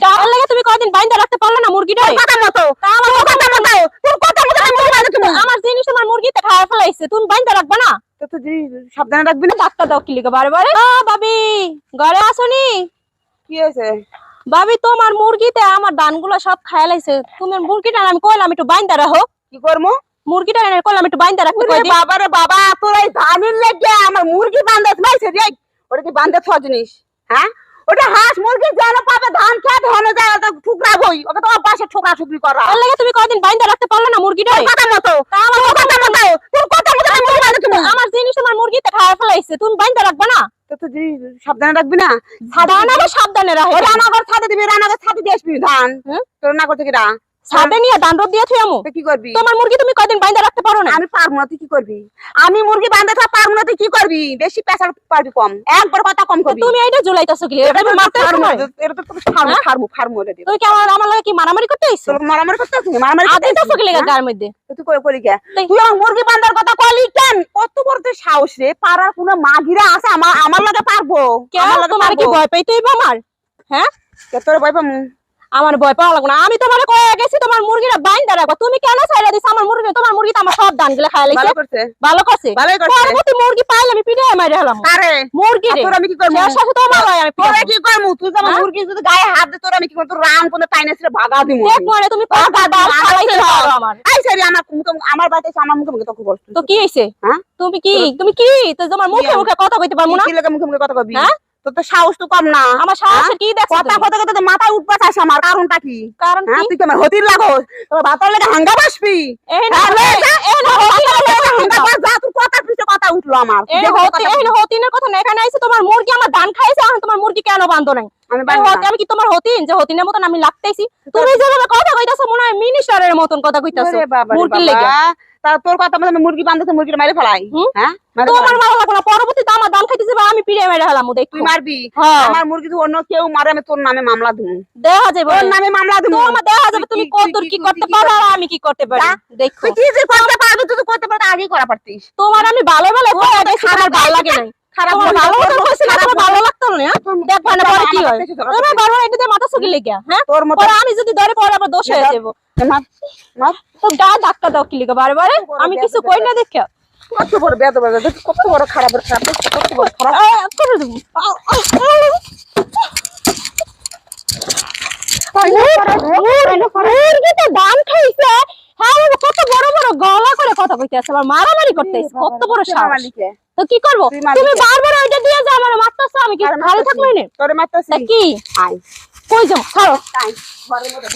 ডাল লাগে তুমি কয়দিন বাইন্দা রাখতে পারলে না মুরগিটা? কথা মতো তোর কথা মতো আমি মুরগি বাঁধে তুমি। আমার জিনিস আমার মুরগিতে খাওয়া ফেলাইছে, তুমি বাইন্দা রাখবা না? তো তো সাবধানে রাখবি না। ডাক্তার দাও কি লিখে বারে বারে? ভাবি ঘরে আসনি? কি হয়েছে? ভাবি তোমার মুরগিতে আমার ধানগুলো সব খাইয়া লাইছে। তোমার মুরগিটা আমি কইলাম একটু বাইন্দা রাখো। কি করবো? মুরগিটা এনে কইলাম একটু বাইন্দা রাখতে কইদি। বাবা রে বাবা, তোর এই ধানের লেগে আমার মুরগি বাঁধে মাইছে রে। ওটা কি বাঁধে ছ জিনিস? হ্যাঁ, ওটা হাঁস মুরগি যেন পাবে ধান খেয়ে ধনে যায় তো ঠুকরাবই। ওকে তো পাশে ঠোকরা ঠুকরি করা। তার লাগে তুমি কয়দিন বাইন্দা রাখতে পারলে না মুরগিটা? কথা মতো তোর কথা মতো আমি মুরগি বাঁধে তুমি। আমার জিনিস আমার মুরগিতে খাওয়া ফেলাইছে, তুমি বাইন্দা রাখবা না? তো তো সাবধানে রাখবি না। ধান আবার সাবধানে রাখে। রান্নাঘর ছাদে দিবি, রান্নাঘর ছাদে দিয়ে আসবি ধান। তোর রান্নাঘর থেকে রা ছাদে নিয়ে ধান রোদ দিয়ে থুই আমু। কি করবি? তোমার মুরগি তুমি কয়দিন বাইন্দা রাখতে পারো না? আমি পারবো না, তুই কি করবি? আমি মুরগি বাঁধতে পারবো না, তুই কি করবি? বেশি পেশাল পারবি কম, একবার কথা কম করবি। তুমি এইটা জুলাইতাছো কি? এটা তুমি মারতে পারো না? এটা তো ফার্ম হলে দিবি। তুই কি আমার লাগে কি মারামারি করতে আইছো? তোর মারামারি করতে আছিস? মারামারি করতে আদিতাছো কি লাগা গার মধ্যে? তুই করি কে? তুই আমার মুরগি বাঁধার কথা কলি কেন? কত বড় তুই সাহস রে? পাড়ার কোনো মাগিরা আছে আমার লাগে পারবো? তোমার কি ভয় পাইতেইব আমার? হ্যাঁ, তোর ভয় পামু? আমার ভয় পাওয়া লাগবে না। আমি তোমারে কয়ে গেছি তোমার মুরগিটা বাইন্দা রাখবা, তুমি কেন ছাইরা দিছ আমার মুরগি? তোমার মুরগি তো আমার সব ধানগুলো খাইয়া লাইছে। ভালো করছে, ভালো করছে। ভালোই করছে। পরবর্তী মুরগি পাইলে আমি পিঠে মাইরে হলাম। আরে মুরগি রে তোর আমি কি করব? শেষ আছে তোমার ভাই আমি তোরে কি করব? তুই আমার মুরগি যদি গায়ে হাত দে তোর আমি কি করব? তোর রান কোন টাইনেসরে ভাগা দিমু। দেখ মানে তুমি পাকা ডাল খাইতে পারো আমার। আই সরি আমার বাড়িতে আমার মুখে তো বল। তো কি হইছে? হ্যাঁ, তুমি কি তো তোমার মুখে মুখে কথা কইতে পারমু না? কি লাগে মুখে কথা কবি? হ্যাঁ, তোর তো সাহস তো কম না। আমার সাহস কি দেখছ? কথা তো মাথায় উঠবা চাইছ আমার, কারণটা কি? কারণ হ্যাঁ, কি? তুই কি আমার হতির লাগো? তোর বাতার লাগে হাঙ্গা বাসবি। এই না যা তুই কথা পিছে কথা উঠলো আমার। এই হতিনের কথা না, এখানে আইছে তোমার মুরগি আমার ধান খাইছে, এখন তোমার মুরগি কেন বান্ধো নাই? আমি কি তোমার হতিন যে হতিনের মতন আমি লাগতেছি? তুমি যেভাবে কথা কইতাছো মনে হয় মিনিস্টারের মতন কথা কইতাছো মুরগির লাগা। তা তোর কথা মতো আমি মুরগি বাঁধতে মুরগি মাইরে ফেলাই। হ্যাঁ, তোমার মারা লাগবে না, পরবর্তীতে আমার ধান খাইতেছে বা আমি পিড়ে মেরে হলাম। দেখ তুই মারবি আমার মুরগি, তুই অন্য কেউ মারে আমি তোর নামে মামলা দেব। দেখা যাবে তোর নামে মামলা দেব। তোমার দেখা যাবে তুমি কতদূর কি করতে পারো আর আমি কি করতে পারি। দেখো তুই কি যে করতে পারবি, তুই তো করতে পারতে আগেই করা পারতিস। তোমার আমি ভালো ভালো কইয়া দেছি, আমার ভালো লাগে নাই। খারাপ ভালো লাগতো না। দেখ মানে পরে কি হয়? তোমার বারবার এটা দিয়ে মাথা শুকিয়ে লেগে। হ্যাঁ, তোর মত আমি যদি ধরে পরে আবার দোষ হয়ে যাবো। তো ডাক্তার দাও কি লিখে বারে বারে? আমি কিছু কই না দেখে। কত বড় বেয়াদব, কত বড় খারাপ, কত বড় খারাপ করে দেবো। মুরগিতে ধান খাইছে, হ্যাঁ কত বড় বড় গলা করে কথা কইতেছে, আবার মারামারি করতেছে। কত বড় সাহস! তো কি করবো? তুমি বারবার ওইটা দিয়ে যাও, আমার মারতেছো। আমি কি ভালো থাকবো না? তোরে মারতেছি কি আই কই যাও? ছাড়ো। তাই ঘরের মধ্যে